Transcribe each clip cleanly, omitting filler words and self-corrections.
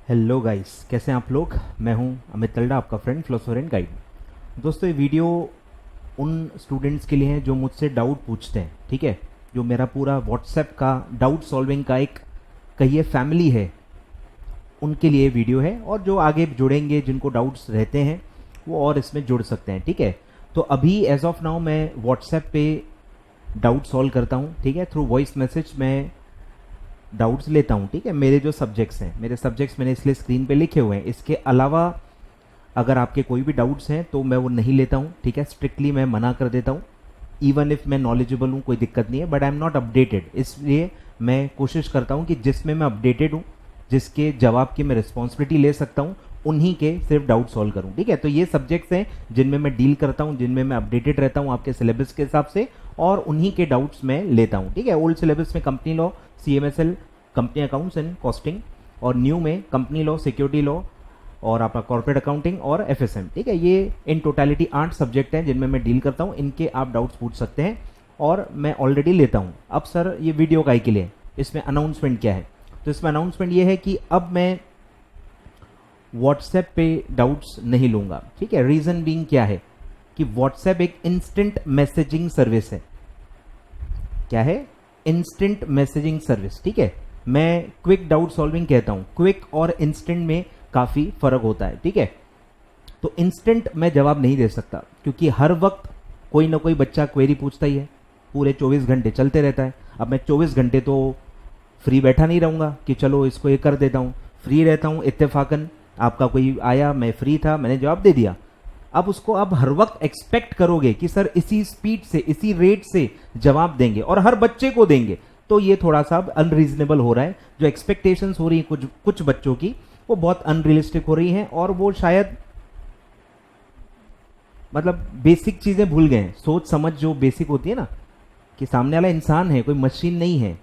Hello guys, कैसे हैं आप लोग। मैं हूं अमित तलडा, आपका फ्रेंड फिलोसोफर एंड गाइड। दोस्तों, ये वीडियो उन स्टूडेंट्स के लिए है जो मुझसे डाउट पूछते हैं, ठीक है। जो मेरा पूरा व्हाट्सएप का डाउट सॉल्विंग का एक कहिए फैमिली है, उनके लिए वीडियो है। और जो आगे जुड़ेंगे, जिनको डाउट्स रहते हैं, वो और इसमें जुड़ सकते हैं, ठीक है। तो अभी एज ऑफ नाउ मैं व्हाट्सएप पे डाउट सॉल्व करता हूँ, ठीक है। थ्रू वॉइस मैसेज मैं डाउट्स लेता हूँ, ठीक है। मेरे जो सब्जेक्ट्स हैं, मेरे सब्जेक्ट्स मैंने इसलिए स्क्रीन पे लिखे हुए हैं। इसके अलावा अगर आपके कोई भी डाउट्स हैं तो मैं वो नहीं लेता हूँ, ठीक है। स्ट्रिक्टली मैं मना कर देता हूँ। इवन इफ मैं नॉलेजेबल हूँ, कोई दिक्कत नहीं है, but I am not updated. इसलिए मैं कोशिश करता हूँ कि जिसमें मैं अपडेटेड हूँ, जिसके जवाब की मैं रिस्पॉन्सिबिलिटी ले सकता हूँ, उन्हीं के सिर्फ डाउट सॉल्व करूँ, ठीक है। तो ये सब्जेक्ट्स हैं जिनमें मैं डील करता हूँ, जिनमें मैं अपडेटेड रहता हूँ आपके सिलेबस के हिसाब से, और उन्हीं के डाउट्स मैं लेता हूँ, ठीक है। ओल्ड सिलेबस में company law, CMSL, company accounts and costing, और न्यू में कंपनी लॉ, सिक्योरिटी लॉ, और आपका कॉर्पोरेट अकाउंटिंग और FSM, ठीक है। ये इन टोटलिटी 8 सब्जेक्ट हैं जिनमें मैं डील करता हूँ। इनके आप डाउट्स पूछ सकते हैं और मैं ऑलरेडी लेता हूँ। अब सर, ये वीडियो काय के लिए, इसमें अनाउंसमेंट क्या है? तो इसमें अनाउंसमेंट ये है कि अब मैं व्हाट्सएप पे डाउट्स नहीं लूंगा, ठीक है। रीजन बीइंग क्या है कि व्हाट्सएप एक इंस्टेंट मैसेजिंग सर्विस है। क्या है? इंस्टेंट मैसेजिंग सर्विस, ठीक है। मैं क्विक डाउट सॉल्विंग कहता हूं। क्विक और इंस्टेंट में काफी फर्क होता है, ठीक है। तो इंस्टेंट मैं जवाब नहीं दे सकता, क्योंकि हर वक्त कोई ना कोई बच्चा क्वेरी पूछता ही है, पूरे 24 घंटे चलते रहता है। अब मैं 24 घंटे तो फ्री बैठा नहीं रहूंगा कि चलो इसको ये कर देता हूं। फ्री रहता हूं इत्तेफाकन, आपका कोई आया, मैं फ्री था, मैंने जवाब दे दिया। अब उसको आप हर वक्त एक्सपेक्ट करोगे कि सर इसी स्पीड से, इसी रेट से जवाब देंगे और हर बच्चे को देंगे, तो ये थोड़ा सा अनरीजनेबल हो रहा है। जो एक्सपेक्टेशंस हो रही है कुछ बच्चों की, वो बहुत अनरियलिस्टिक हो रही हैं, और वो शायद मतलब बेसिक चीजें भूल गए हैं। सोच समझ जो बेसिक होती है ना, कि सामने वाला इंसान है, कोई मशीन नहीं है।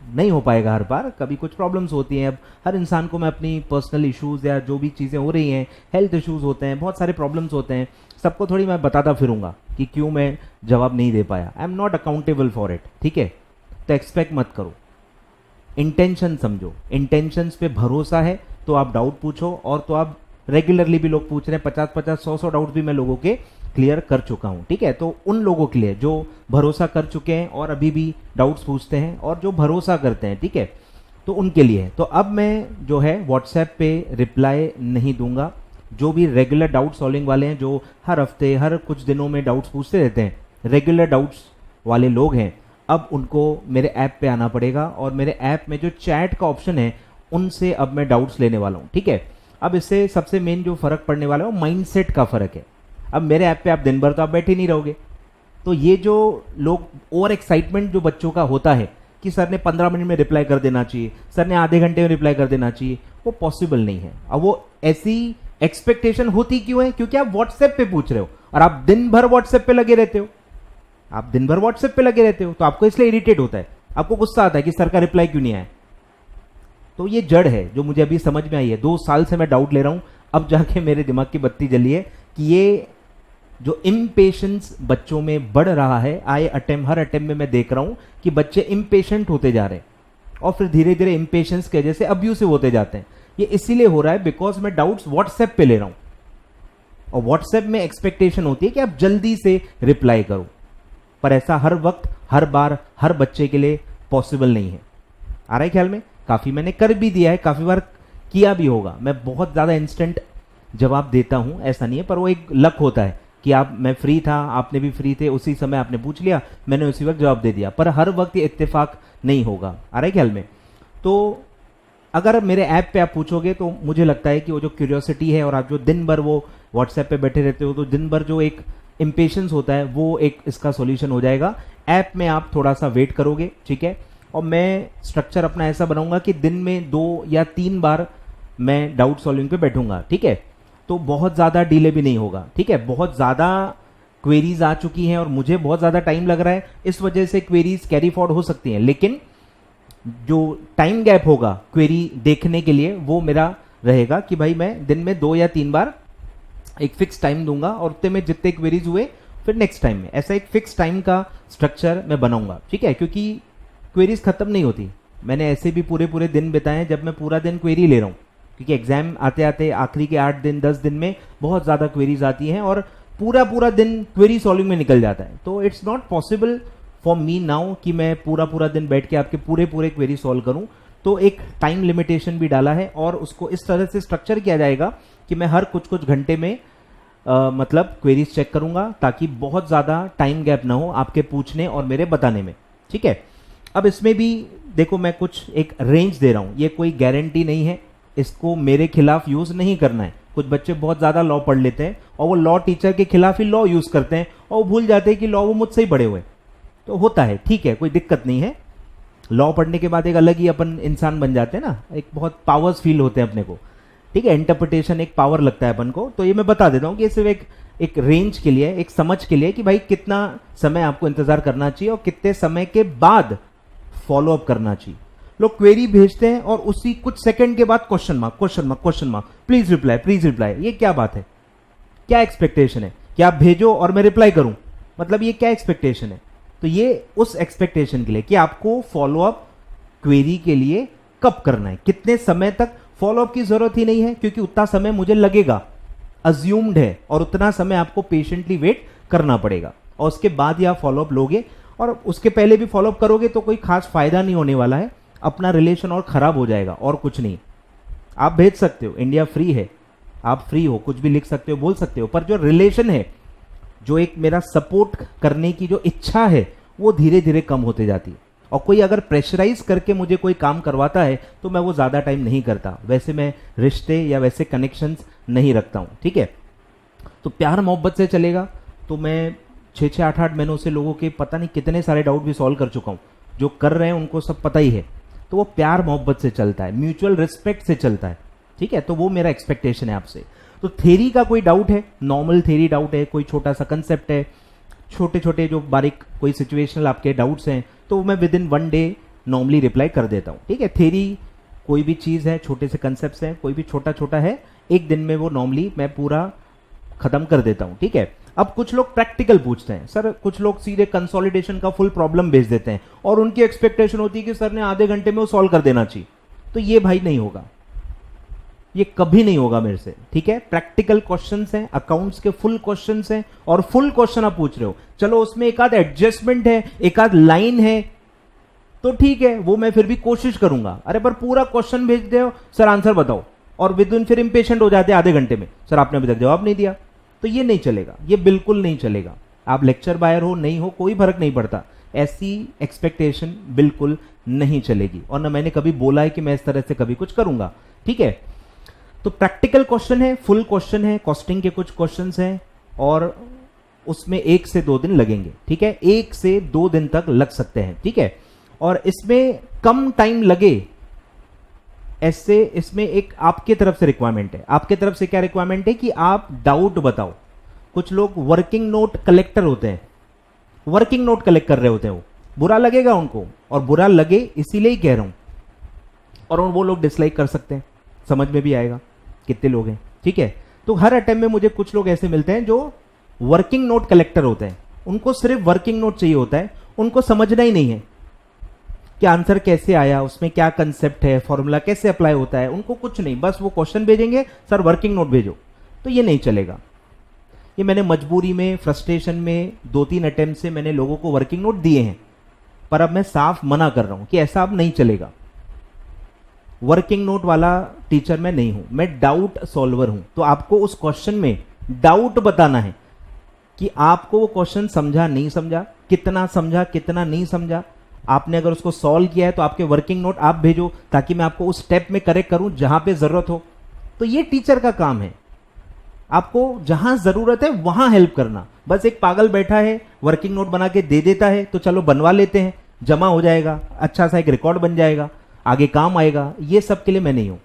नहीं हो पाएगा हर बार, कभी कुछ प्रॉब्लम्स होती हैं। अब हर इंसान को मैं अपनी पर्सनल इश्यूज या जो भी चीज़ें हो रही हैं, हेल्थ इश्यूज होते हैं, बहुत सारे प्रॉब्लम्स होते हैं, सबको थोड़ी मैं बताता फिरूंगा कि क्यों मैं जवाब नहीं दे पाया। I am not accountable for it, ठीक है। तो एक्सपेक्ट मत करो, इंटेंशन समझो। इंटेंशंस पे भरोसा है तो आप डाउट पूछो, और तो आप रेगुलरली भी लोग पूछ रहे हैं, 50-50, 100-100 डाउट भी मैं लोगों के क्लियर कर चुका हूं, ठीक है। तो उन लोगों के लिए जो भरोसा कर चुके हैं और अभी भी डाउट्स पूछते हैं, और जो भरोसा करते हैं, ठीक है, तो उनके लिए। तो अब मैं जो है व्हाट्सएप पे रिप्लाई नहीं दूंगा। जो भी रेगुलर डाउट सॉल्विंग वाले हैं, जो हर हफ्ते, हर कुछ दिनों में डाउट्स पूछते रहते हैं, रेगुलर डाउट्स वाले लोग हैं, अब उनको मेरे ऐप पे आना पड़ेगा, और मेरे ऐप में जो चैट का ऑप्शन है, उनसे अब मैं डाउट्स लेने वाला हूं, ठीक है। अब इससे सबसे मेन जो फर्क पड़ने वाला है, वो माइंडसेट का फर्क है। अब मेरे ऐप पे आप दिन भर तो आप बैठे नहीं रहोगे, तो ये जो लोग ओवर एक्साइटमेंट जो बच्चों का होता है कि सर ने 15 मिनट में रिप्लाई कर देना चाहिए, सर ने आधे घंटे में रिप्लाई कर देना चाहिए, वो पॉसिबल नहीं है। अब वो ऐसी एक्सपेक्टेशन होती क्यों है? क्योंकि आप व्हाट्सएप पे पूछ रहे हो, और आप दिन भर व्हाट्सएप पे लगे रहते हो। आप दिन भर व्हाट्सएप पे लगे रहते हो, तो आपको इसलिए इरिटेट होता है, आपको गुस्सा आता है कि सर का रिप्लाई क्यों नहीं आया। तो ये जड़ है जो मुझे अभी समझ में आई है। 2 साल से मैं डाउट ले रहा हूं, अब जाके मेरे दिमाग की बत्ती जली है कि ये जो इम्पेशेंस बच्चों में बढ़ रहा है, हर अटेम्प्ट में मैं देख रहा हूं कि बच्चे इम्पेशेंट होते जा रहे हैं, और फिर धीरे धीरे इम्पेशेंस के वजह से अब्यूसिव होते जाते हैं। ये इसीलिए हो रहा है बिकॉज मैं डाउट्स व्हाट्सएप पे ले रहा हूं, और व्हाट्सएप में एक्सपेक्टेशन होती है कि आप जल्दी से रिप्लाई करो, पर ऐसा हर वक्त, हर बार, हर बच्चे के लिए पॉसिबल नहीं है। आ रहा है ख्याल में? काफी मैंने कर भी दिया है, काफी बार किया भी होगा। मैं बहुत ज्यादा इंस्टेंट जवाब देता हूं, ऐसा नहीं है, पर वो एक लक होता है कि मैं फ्री था, आपने भी फ्री थे, उसी समय आपने पूछ लिया, मैंने उसी वक्त जवाब दे दिया। पर हर वक्त ये इत्तेफाक नहीं होगा। आ रहा है ख्याल में? तो अगर मेरे ऐप पे आप पूछोगे, तो मुझे लगता है कि वो जो क्यूरियोसिटी है, और आप जो दिन भर वो व्हाट्सएप पे बैठे रहते हो, तो दिन भर जो एक इम्पेशेंस होता है, वो एक इसका सॉल्यूशन हो जाएगा। ऐप में आप थोड़ा सा वेट करोगे, ठीक है। और मैं स्ट्रक्चर अपना ऐसा बनाऊंगा कि दिन में 2 या 3 बार मैं डाउट सॉल्विंग पे बैठूंगा, ठीक है। तो बहुत ज्यादा डिले भी नहीं होगा, ठीक है। बहुत ज्यादा क्वेरीज आ चुकी हैं और मुझे बहुत ज्यादा टाइम लग रहा है, इस वजह से क्वेरीज कैरी फॉरवर्ड हो सकती हैं, लेकिन जो टाइम गैप होगा क्वेरी देखने के लिए, वो मेरा रहेगा कि भाई मैं दिन में 2 या 3 बार एक फिक्स टाइम दूंगा, और उतने में जितने क्वेरीज हुए फिर नेक्स्ट टाइम में, ऐसा एक फिक्स टाइम का स्ट्रक्चर मैं बनाऊंगा, ठीक है। क्योंकि क्वेरीज खत्म नहीं होती, मैंने ऐसे भी पूरे पूरे दिन बिताए हैं जब मैं पूरा दिन क्वेरी ले रहा हूँ, क्योंकि एग्जाम आते आते आखिरी के 8 दिन 10 दिन में बहुत ज़्यादा क्वेरीज आती हैं और पूरा पूरा दिन क्वेरी सॉल्विंग में निकल जाता है। तो it's not possible for me now कि मैं पूरा पूरा दिन बैठ के आपके पूरे पूरे क्वेरी सॉल्व करूं। तो एक टाइम लिमिटेशन भी डाला है और उसको इस तरह से स्ट्रक्चर किया जाएगा कि मैं हर कुछ कुछ घंटे में मतलब क्वेरीज चेक करूंगा, ताकि बहुत ज़्यादा टाइम गैप ना हो आपके पूछने और मेरे बताने में। ठीक है, अब इसमें भी देखो मैं कुछ एक रेंज दे रहा हूं, ये कोई गारंटी नहीं है, इसको मेरे खिलाफ यूज नहीं करना है। कुछ बच्चे बहुत ज्यादा लॉ पढ़ लेते हैं और वो लॉ टीचर के खिलाफ ही लॉ यूज करते हैं और वो भूल जाते हैं कि लॉ वो मुझसे ही पढ़े हुए। तो होता है, ठीक है, कोई दिक्कत नहीं है। लॉ पढ़ने के बाद एक अलग ही अपन इंसान बन जाते हैं ना, एक बहुत पावर्स फील होते हैं अपने को। ठीक है, इंटरप्रिटेशन एक पावर लगता है अपन को। तो ये मैं बता देता हूँ कि सिर्फ एक रेंज के लिए, एक समझ के लिए कि भाई कितना समय आपको इंतजार करना चाहिए और कितने समय के बाद फॉलो अप करना चाहिए। लोग क्वेरी भेजते हैं और उसी कुछ सेकंड के बाद question mark question mark question mark, please reply please reply. ये क्या बात है? क्या एक्सपेक्टेशन है कि आप भेजो और मैं रिप्लाई करूं? मतलब ये क्या एक्सपेक्टेशन है? तो ये उस एक्सपेक्टेशन के लिए कि आपको फॉलो अप क्वेरी के लिए कब करना है, कितने समय तक। फॉलो अप की जरूरत ही नहीं है क्योंकि उतना समय मुझे लगेगा, अज्यूम्ड है, और उतना समय आपको पेशेंटली वेट करना पड़ेगा और उसके बाद ही आप फॉलो अप लोगे। और उसके पहले भी फॉलो अप करोगे तो कोई खास फायदा नहीं होने वाला है, अपना रिलेशन और खराब हो जाएगा और कुछ नहीं। आप भेज सकते हो, इंडिया फ्री है, आप फ्री हो, कुछ भी लिख सकते हो, बोल सकते हो, पर जो रिलेशन है, जो एक मेरा सपोर्ट करने की जो इच्छा है, वो धीरे धीरे कम होते जाती है। और कोई अगर प्रेशराइज करके मुझे कोई काम करवाता है तो मैं वो ज्यादा टाइम नहीं करता, वैसे मैं रिश्ते या वैसे कनेक्शंस नहीं रखता हूं। ठीक है, तो प्यार मोहब्बत से चलेगा तो मैं 6-8 महीनों से लोगों के पता नहीं कितने सारे डाउट भी सॉल्व कर चुका हूं। जो कर रहे हैं उनको सब पता ही है। तो वो प्यार मोहब्बत से चलता है, म्यूचुअल रिस्पेक्ट से चलता है। ठीक है, तो वो मेरा एक्सपेक्टेशन है आपसे। तो थ्योरी का कोई डाउट है, नॉर्मल थ्योरी डाउट है, कोई छोटा सा कंसेप्ट है, छोटे छोटे जो बारीक कोई सिचुएशनल आपके डाउट्स हैं, तो मैं with in 1 day normally reply कर देता हूँ। ठीक है, थ्योरी कोई भी चीज़ है, छोटे से कंसेप्ट हैं, कोई भी छोटा छोटा है, 1 दिन में वो नॉर्मली मैं पूरा खत्म कर देता हूँ। ठीक है, अब कुछ लोग प्रैक्टिकल पूछते हैं सर, कुछ लोग सीधे कंसोलिडेशन का फुल प्रॉब्लम भेज देते हैं और उनकी एक्सपेक्टेशन होती है कि सर ने आधे घंटे में वो सॉल्व कर देना चाहिए। तो ये भाई नहीं होगा, ये कभी नहीं होगा मेरे से। ठीक है, प्रैक्टिकल क्वेश्चंस हैं, अकाउंट्स के फुल क्वेश्चंस हैं और फुल क्वेश्चन आप पूछ रहे हो। चलो उसमें एक आध एडजस्टमेंट है, एक आध लाइन है, तो ठीक है, वो मैं फिर भी कोशिश करूंगा। अरे पर पूरा क्वेश्चन भेज दे सर आंसर बताओ, और विद इन फिर इंपेशेंट हो जाते हैं आधे घंटे में, सर आपने अभी तक जवाब नहीं दिया। तो ये नहीं चलेगा, ये बिल्कुल नहीं चलेगा। आप लेक्चर बायर हो नहीं हो कोई फर्क नहीं पड़ता, ऐसी एक्सपेक्टेशन बिल्कुल नहीं चलेगी। और ना मैंने कभी बोला है कि मैं इस तरह से कभी कुछ करूंगा। ठीक है, तो प्रैक्टिकल क्वेश्चन है, फुल क्वेश्चन है, कॉस्टिंग के कुछ क्वेश्चंस हैं और उसमें 1 से 2 दिन लगेंगे। ठीक है, 1 से 2 दिन तक लग सकते हैं। ठीक है, और इसमें कम टाइम लगे ऐसे, इसमें एक आपके तरफ से रिक्वायरमेंट है। आपके तरफ से क्या रिक्वायरमेंट है कि आप डाउट बताओ। कुछ लोग वर्किंग नोट कलेक्टर होते हैं, वर्किंग नोट कलेक्ट कर रहे होते हैं, वो बुरा लगेगा उनको, और बुरा लगे इसीलिए ही कह रहा हूं, और वो लोग डिसलाइक कर सकते हैं, समझ में भी आएगा कितने लोग हैं। ठीक है, तो हर अटेम्प्ट में मुझे कुछ लोग ऐसे मिलते हैं जो वर्किंग नोट कलेक्टर होते हैं, उनको सिर्फ वर्किंग नोट चाहिए होता है, उनको समझना ही नहीं है कि आंसर कैसे आया, उसमें क्या कंसेप्ट है, फॉर्मूला कैसे अप्लाई होता है, उनको कुछ नहीं, बस वो क्वेश्चन भेजेंगे सर वर्किंग नोट भेजो। तो ये नहीं चलेगा। ये मैंने मजबूरी में, फ्रस्ट्रेशन में 2-3 अटेम्प्ट से मैंने लोगों को वर्किंग नोट दिए हैं, पर अब मैं साफ मना कर रहा हूं कि ऐसा अब नहीं चलेगा। वर्किंग नोट वाला टीचर मैं नहीं हूं, मैं डाउट सॉल्वर हूं। तो आपको उस क्वेश्चन में डाउट बताना है कि आपको वो क्वेश्चन समझा नहीं समझा, कितना समझा कितना नहीं समझा। आपने अगर उसको सॉल्व किया है तो आपके वर्किंग नोट आप भेजो, ताकि मैं आपको उस स्टेप में करेक्ट करूं जहां पे जरूरत हो। तो ये टीचर का काम है, आपको जहां जरूरत है वहां हेल्प करना। बस एक पागल बैठा है वर्किंग नोट बना के दे देता है, तो चलो बनवा लेते हैं, जमा हो जाएगा, अच्छा सा एक रिकॉर्ड बन जाएगा, आगे काम आएगा। ये सब के लिए मैं नहीं हूं,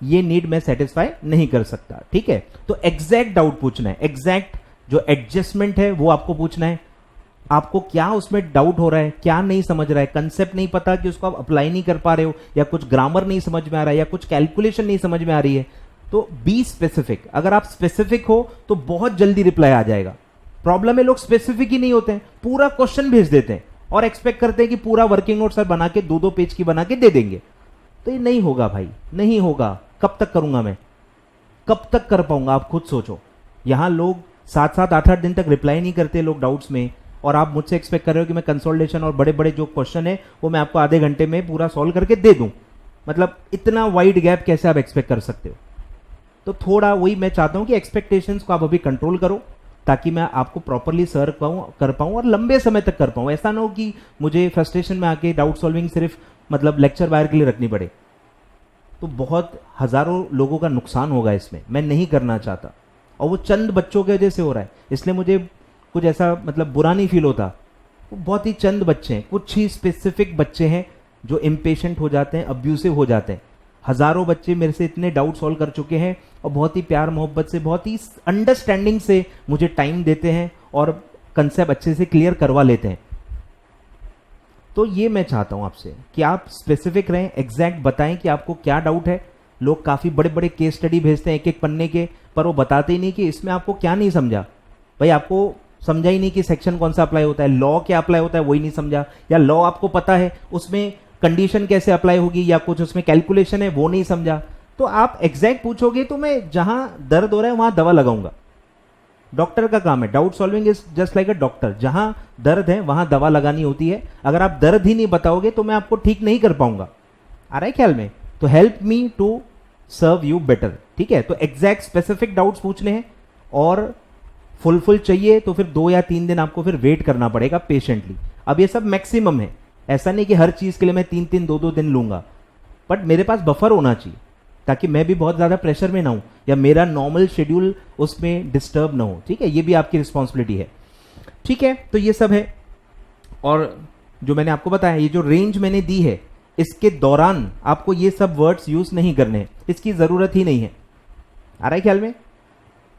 ये नीड मैं सेटिस्फाई नहीं कर सकता। ठीक है, तो एग्जैक्ट डाउट पूछना है, एग्जैक्ट जो एडजस्टमेंट है वो आपको पूछना है। आपको क्या उसमें डाउट हो रहा है, क्या नहीं समझ रहा है, कंसेप्ट नहीं पता कि उसको आप अप्लाई नहीं कर पा रहे हो, या कुछ ग्रामर नहीं समझ में आ रहा है, या कुछ कैलकुलेशन नहीं समझ में आ रही है, तो बी स्पेसिफिक। अगर आप स्पेसिफिक हो तो बहुत जल्दी रिप्लाई आ जाएगा। प्रॉब्लम है लोग स्पेसिफिक ही नहीं होते हैं, पूरा क्वेश्चन भेज देते हैं और एक्सपेक्ट करते हैं कि पूरा वर्किंग नोट सर बना के 2-2 पेज की बना के दे देंगे। तो ये नहीं होगा भाई, नहीं होगा। कब तक करूंगा मैं, कब तक कर पाऊंगा? आप खुद सोचो। यहां लोग 7-7 8-8 दिन तक रिप्लाई नहीं करते लोग डाउट्स में, और आप मुझसे एक्सपेक्ट कर रहे हो कि मैं कंसोलिडेशन और बड़े बड़े जो क्वेश्चन है वो मैं आपको आधे घंटे में पूरा सॉल्व करके दे दूं। मतलब इतना वाइड गैप कैसे आप एक्सपेक्ट कर सकते हो? तो थोड़ा वही मैं चाहता हूं कि एक्सपेक्टेशंस को आप अभी कंट्रोल करो, ताकि मैं आपको प्रॉपरली सर्व कर पाऊं और लंबे समय तक कर पाऊं। ऐसा ना हो कि मुझे फ्रस्ट्रेशन में आके डाउट सॉल्विंग सिर्फ मतलब लेक्चर वायर के लिए रखनी पड़े, तो बहुत हजारों लोगों का नुकसान होगा इसमें, मैं नहीं करना चाहता। और वो चंद बच्चों की वजह से हो रहा है, इसलिए मुझे कुछ ऐसा मतलब बुरा नहीं फील होता। वो बहुत ही चंद बच्चे हैं, कुछ ही स्पेसिफिक बच्चे हैं जो इम्पेशेंट हो जाते हैं, अब्यूसिव हो जाते हैं। हजारों बच्चे मेरे से इतने डाउट सॉल्व कर चुके हैं और बहुत ही प्यार मोहब्बत से, बहुत ही अंडरस्टैंडिंग से मुझे टाइम देते हैं और कंसेप्ट अच्छे से क्लियर करवा लेते हैं। तो ये मैं चाहता हूं आपसे कि आप स्पेसिफिक रहें, एग्जैक्ट बताएं कि आपको क्या डाउट है। लोग काफी बड़े बड़े केस स्टडी भेजते हैं एक एक पन्ने के, पर वो बताते ही नहीं कि इसमें आपको क्या नहीं समझा। भाई आपको समझा ही नहीं कि सेक्शन कौन सा अप्लाई होता है, लॉ क्या अप्लाई होता है वही नहीं समझा, या लॉ आपको पता है उसमें कंडीशन कैसे अप्लाई होगी या कुछ उसमें कैलकुलेशन है वो नहीं समझा। तो आप एग्जैक्ट पूछोगे तो मैं जहां दर्द हो रहा है वहां दवा लगाऊंगा। डॉक्टर का काम है, doubt solving is just like a doctor, जहां दर्द है वहां दवा लगानी होती है। अगर आप दर्द ही नहीं बताओगे तो मैं आपको ठीक नहीं कर पाऊंगा। आ रहा है ख्याल में? तो help me to serve you better, ठीक है? तो एग्जैक्ट स्पेसिफिक डाउट्स पूछने हैं, और फुल चाहिए तो फिर 2 या 3 दिन आपको फिर वेट करना पड़ेगा पेशेंटली। अब ये सब मैक्सिमम है, ऐसा नहीं कि हर चीज के लिए मैं 3-3 2-2 दिन लूंगा, बट मेरे पास बफर होना चाहिए ताकि मैं भी बहुत ज्यादा प्रेशर में ना हूं या मेरा नॉर्मल शेड्यूल उसमें डिस्टर्ब ना हो, ठीक है? ये भी आपकी रिस्पॉन्सिबिलिटी है, ठीक है? तो ये सब है, और जो मैंने आपको बताया ये जो रेंज मैंने दी है इसके दौरान आपको ये सब वर्ड्स यूज नहीं करने हैं, इसकी जरूरत ही नहीं है। आ रहा है ख्याल में?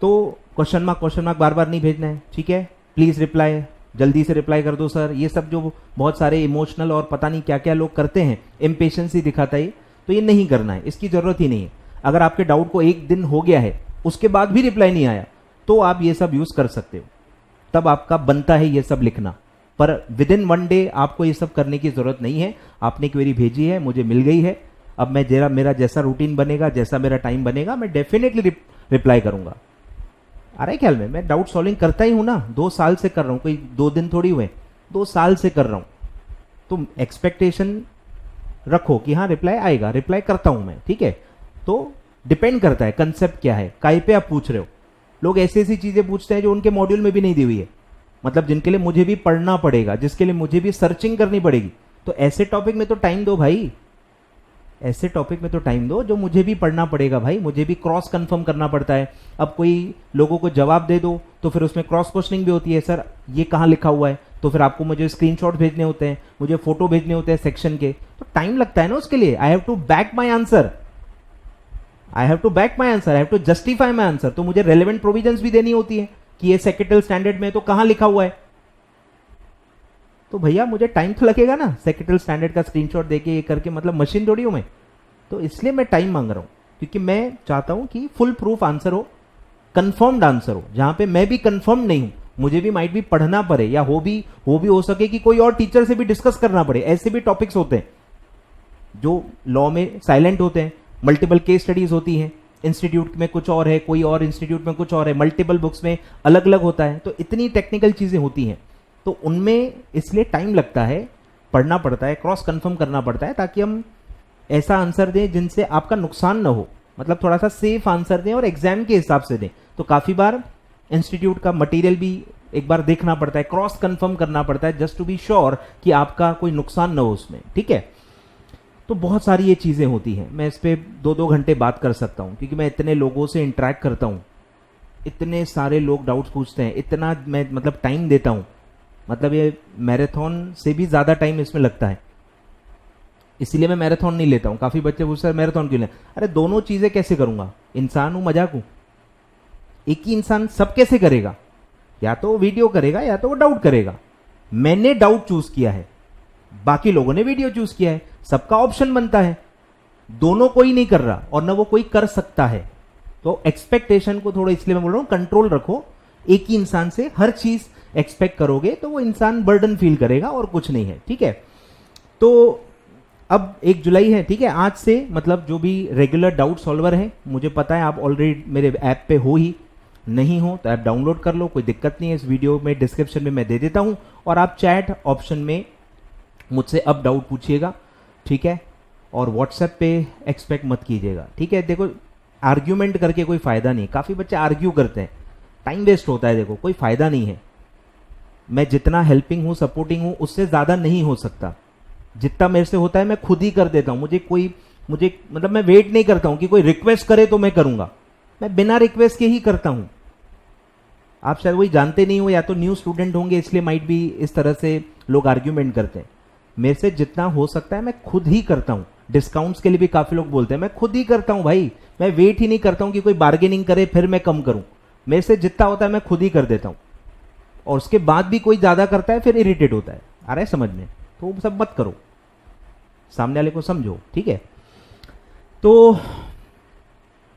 तो क्वेश्चन मार्क बार बार नहीं भेजना है, ठीक है? प्लीज रिप्लाई, जल्दी से रिप्लाई कर दो सर। ये सब जो बहुत सारे इमोशनल और पता नहीं क्या क्या लोग करते हैं, इम्पेशेंस ही दिखाता है, तो ये नहीं करना है, इसकी जरूरत ही नहीं है। अगर आपके डाउट को 1 दिन हो गया है उसके बाद भी रिप्लाई नहीं आया तो आप ये सब यूज कर सकते हो, तब आपका बनता है ये सब लिखना। पर विद इन 1 डे आपको ये सब करने की जरूरत नहीं है। आपने क्वेरी भेजी है, मुझे मिल गई है, अब मैं मेरा जैसा रूटीन बनेगा, जैसा मेरा टाइम बनेगा, मैं डेफिनेटली रिप्लाई करूंगा। आ रहा है ख्याल में? मैं डाउट सॉल्विंग करता ही हूं ना, 2 साल से कर रहा हूं, कोई 2 दिन थोड़ी हुए, 2 साल से कर रहा हूं। तो एक्सपेक्टेशन रखो कि हाँ रिप्लाई आएगा, रिप्लाई करता हूं मैं, ठीक है? तो डिपेंड करता है कंसेप्ट क्या है, काय पे आप पूछ रहे हो। लोग ऐसी ऐसी चीजें पूछते हैं जो उनके मॉड्यूल में भी नहीं दी हुई है, मतलब जिनके लिए मुझे भी पढ़ना पड़ेगा, जिसके लिए मुझे भी सर्चिंग करनी पड़ेगी। तो ऐसे टॉपिक में तो टाइम दो भाई, ऐसे टॉपिक में तो टाइम दो जो मुझे भी पढ़ना पड़ेगा भाई, मुझे भी क्रॉस कंफर्म करना पड़ता है। अब कोई लोगों को जवाब दे दो तो फिर उसमें क्रॉस क्वेश्चनिंग भी होती है, सर ये कहाँ लिखा हुआ है, तो फिर आपको मुझे स्क्रीनशॉट भेजने होते हैं, मुझे फोटो भेजने होते हैं सेक्शन के, तो टाइम लगता है ना उसके लिए। I have to back my answer, I have to back my answer, I have to justify my answer. तो मुझे रेलेवेंट प्रोविजंस भी देनी होती है कि ये सेक्रेटल स्टैंडर्ड में तो कहां लिखा हुआ है। तो भैया मुझे टाइम तो लगेगा ना, सेक्रेटल स्टैंडर्ड का स्क्रीनशॉट देके ये करके, मतलब मशीन थोड़ी हूं मैं। तो इसलिए मैं टाइम मांग रहा हूं, क्योंकि मैं चाहता हूं कि फुल प्रूफ आंसर हो, कंफर्म्ड आंसर हो, जहां पे मैं भी कंफर्म नहीं हूं, मुझे भी माइट भी पढ़ना पड़े, या हो भी हो सके कि कोई और टीचर से भी डिस्कस करना पड़े। ऐसे भी टॉपिक्स होते हैं जो लॉ में साइलेंट होते हैं, मल्टीपल केस स्टडीज होती हैं, इंस्टीट्यूट में कुछ और है, कोई और इंस्टीट्यूट में कुछ और है, मल्टीपल बुक्स में अलग अलग होता है, तो इतनी टेक्निकल चीजें होती हैं, तो उनमें इसलिए टाइम लगता है, पढ़ना पड़ता है, क्रॉस कंफर्म करना पड़ता है, ताकि हम ऐसा आंसर दें जिनसे आपका नुकसान ना हो, मतलब थोड़ा सा सेफ आंसर दें और एग्जाम के हिसाब से दें। तो काफी बार इंस्टीट्यूट का मटेरियल भी एक बार देखना पड़ता है, क्रॉस कंफर्म करना पड़ता है, जस्ट टू बी श्योर कि आपका कोई नुकसान ना हो उसमें, ठीक है? तो बहुत सारी ये चीजें होती हैं, मैं इस पे 2-2 घंटे बात कर सकता हूं, क्योंकि मैं इतने लोगों से इंटरेक्ट करता हूं, इतने सारे लोग डाउट्स पूछते हैं, इतना मैं मतलब टाइम देता हूं, मतलब ये मैराथन से भी ज्यादा टाइम इसमें लगता है। इसलिए मैं मैराथन नहीं लेता हूं। काफी बच्चे पूछते हैं मैराथन क्यों ले? अरे दोनों चीजें कैसे करूंगा, इंसान हूं मजाक हूं? एक ही इंसान सब कैसे करेगा? या तो वो वीडियो करेगा या तो वो डाउट करेगा। मैंने डाउट चूज किया है, बाकी लोगों ने वीडियो चूज किया है, सबका ऑप्शन बनता है, दोनों कोई नहीं कर रहा और ना वो कोई कर सकता है। तो एक्सपेक्टेशन को थोड़ा इसलिए मैं बोल रहा हूं कंट्रोल रखो, एक ही इंसान से हर चीज एक्सपेक्ट करोगे तो वो इंसान बर्डन फील करेगा और कुछ नहीं है, ठीक है। तो अब 1 जुलाई है, ठीक है। आज से मतलब जो भी रेगुलर डाउट सॉल्वर है, मुझे पता है आप ऑलरेडी मेरे ऐप पे हो ही, नहीं हो तो ऐप डाउनलोड कर लो, कोई दिक्कत नहीं है। इस वीडियो में डिस्क्रिप्शन में मैं दे देता हूं, और आप चैट ऑप्शन में मुझसे अब डाउट पूछिएगा, ठीक है। और व्हाट्सएप पे एक्सपेक्ट मत कीजिएगा, ठीक है। देखो आर्ग्यूमेंट करके कोई फायदा नहीं, काफ़ी बच्चे आर्ग्यू करते हैं, टाइम वेस्ट होता है, देखो कोई फायदा नहीं है। मैं जितना हेल्पिंग हूँ, सपोर्टिंग हूँ, उससे ज़्यादा नहीं हो सकता। जितना मेरे से होता है मैं खुद ही कर देता हूँ। मुझे मतलब मैं वेट नहीं करता हूँ कि कोई रिक्वेस्ट करे तो मैं करूँगा, मैं बिना रिक्वेस्ट के ही करता हूँ। आप शायद वही जानते नहीं हो, या तो न्यू स्टूडेंट होंगे इसलिए माइट भी इस तरह से लोग आर्ग्यूमेंट करते हैं। मेरे से जितना हो सकता है मैं खुद ही करता हूँ। डिस्काउंट्स के लिए भी काफ़ी लोग बोलते हैं, मैं खुद ही करता हूँ भाई, मैं वेट ही नहीं करता हूँ कि कोई बार्गेनिंग करे फिर मैं कम करूँ। मेरे से जितना होता है मैं खुद ही कर देता हूँ, और उसके बाद भी कोई ज़्यादा करता है फिर इरिटेट होता है। आ रहा है समझ में? तो वो सब मत करो, सामने वाले को समझो, ठीक है। तो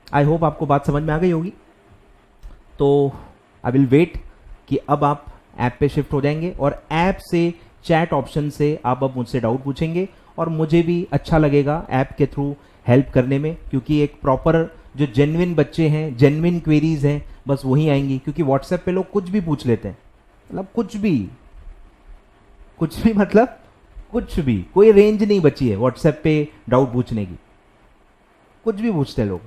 आई होप आपको बात समझ में आ गई होगी। तो आई विल वेट कि अब आप ऐप पे शिफ्ट हो जाएंगे, और ऐप से चैट ऑप्शन से आप अब मुझसे डाउट पूछेंगे, और मुझे भी अच्छा लगेगा ऐप के थ्रू हेल्प करने में, क्योंकि एक प्रॉपर जो जेन्युइन बच्चे हैं, जेन्युइन क्वेरीज हैं, बस वही आएंगी। क्योंकि व्हाट्सएप पे लोग कुछ भी पूछ लेते हैं, मतलब कुछ भी मतलब कुछ भी, कोई रेंज नहीं बची है व्हाट्सएप पे डाउट पूछने की। कुछ भी पूछते हैं लोग,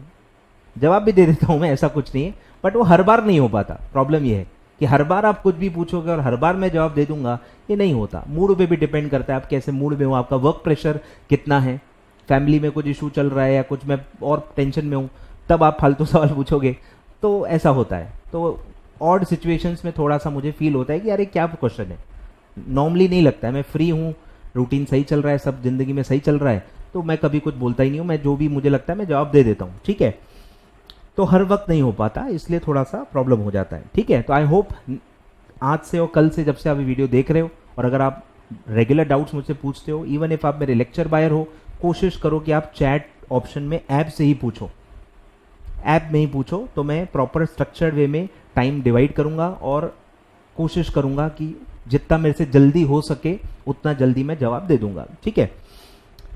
जवाब भी दे देता हूं मैं, ऐसा कुछ नहीं है, बट वो हर बार नहीं हो पाता। प्रॉब्लम ये है कि हर बार आप कुछ भी पूछोगे और हर बार मैं जवाब दे दूंगा, ये नहीं होता। मूड पे भी डिपेंड करता है आप कैसे मूड में हो, आपका वर्क प्रेशर कितना है, फैमिली में कुछ इशू चल रहा है या कुछ मैं और टेंशन में हूँ, तब आप फालतू सवाल पूछोगे, तो ऐसा होता है। तो ऑड सिचुएशंस में थोड़ा सा मुझे फील होता है कि यार ये क्या क्वेश्चन है। नॉर्मली नहीं लगता है, मैं फ्री हूँ, रूटीन सही चल रहा है, सब जिंदगी में सही चल रहा है, तो मैं कभी कुछ बोलता ही नहीं हूँ। मैं जो भी मुझे लगता है मैं जवाब दे देता हूँ, ठीक है। तो हर वक्त नहीं हो पाता, इसलिए थोड़ा सा प्रॉब्लम हो जाता है, ठीक है। तो आई होप आज से और कल से जब से आप वीडियो देख रहे हो, और अगर आप रेगुलर डाउट्स मुझसे पूछते हो, इवन इफ आप मेरे लेक्चर बायर हो, कोशिश करो कि आप चैट ऑप्शन में ऐप से ही पूछो। ऐप में ही पूछो, तो मैं प्रॉपर स्ट्रक्चर्ड वे में टाइम डिवाइड करूंगा, और कोशिश करूंगा कि जितना मेरे से जल्दी हो सके उतना जल्दी मैं जवाब दे दूंगा, ठीक है।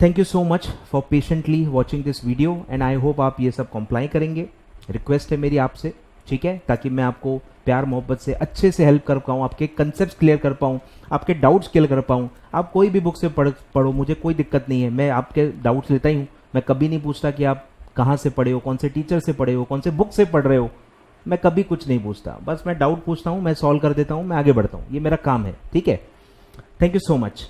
Thank you so much for patiently watching this video, and I hope आप ये सब कंप्लाई करेंगे। रिक्वेस्ट है मेरी आपसे, ठीक है, ताकि मैं आपको प्यार मोहब्बत से अच्छे से हेल्प कर पाऊँ, आपके कंसेप्ट क्लियर कर पाऊँ, आपके डाउट्स क्लियर कर पाऊँ। आप कोई भी बुक से पढ़ो, मुझे कोई दिक्कत नहीं है, मैं आपके डाउट्स लेता ही हूँ। मैं कभी नहीं पूछता कि आप कहाँ से पढ़े हो, कौन से टीचर से पढ़े हो, कौन से बुक से पढ़ रहे हो, मैं कभी कुछ नहीं पूछता। बस मैं डाउट पूछता हूँ, मैं सॉल्व कर देता हूँ, मैं आगे बढ़ता हूँ, ये मेरा काम है, ठीक है। Thank you so much.